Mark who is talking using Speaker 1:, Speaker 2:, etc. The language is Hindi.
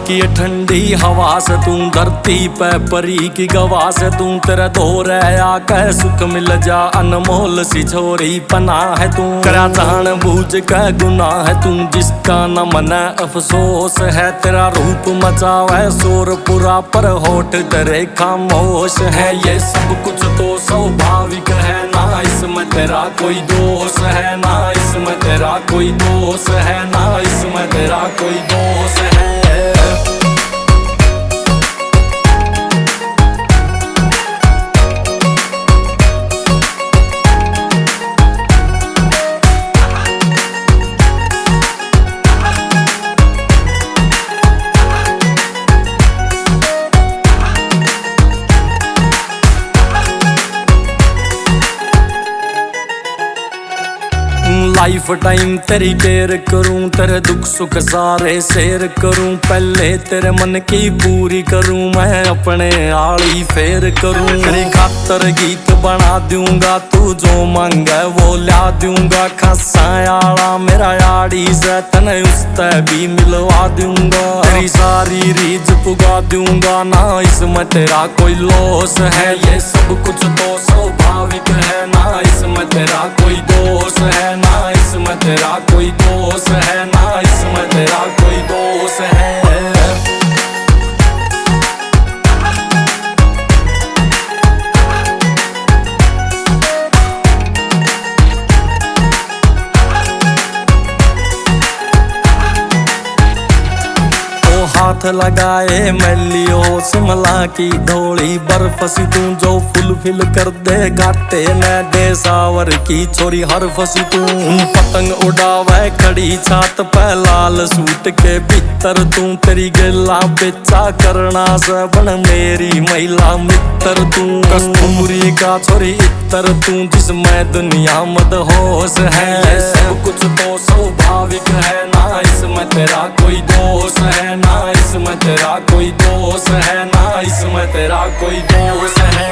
Speaker 1: की ठंडी हवा से तू धरती पे परी की गवा से तू तेरा दौर आके सुख मिल जा अनमोल सी छोरी पना है तू करा जान बूझ के गुनाह है तू जिसका न मना अफसोस है तेरा रूप मचावे शोर पूरा पर होठ तेरे खामोश है ये सब कुछ तो स्वाभाविक है ना इसमें तेरा कोई दोष है ना इसमें तेरा कोई दोष है ना इसमें तेरा कोई दोष है। लाइफ टाइम तेरी केयर करूं तेरे दुख सुख सारे शेयर करूं पहले तेरे मन की पूरी करूं मैं अपने आली फेर करूं तेरी खातर गीत बना दूंगा तू जो मांगे वो ला दूंगा खासा आला मेरा याड़ी से तने उससे भी मिलवा दूंगा तेरी सारी रीझ पुगा दूंगा ना इसमें तेरा कोई लॉस है ये सब कुछ तो स्वाभाविक है ना इसमें तेरा कोई दोष है ना इसमें तेरा कोई दोष है ना इसमें तेरा कोई दोष है। हाथ लगाए मैलियो शिमला की ढोली बर्फ सी तू जो फुलफिल कर दे गाटे न दे सावर की छोरी हर फसी तू पतंग उड़ावे खड़ी छात पे लाल सूट के भीतर तू तेरी गला बेचा करना से बन मेरी महिला मित्र तू कस्तूरी का छोरी इतर तू जिसमें दुनिया मदहोश है ये सब कुछ तो स्वाभाविक है ना इसमें तेरा कोई दोष है ना इसमें तेरा कोई दोष है ना इसमें तेरा कोई दोष है।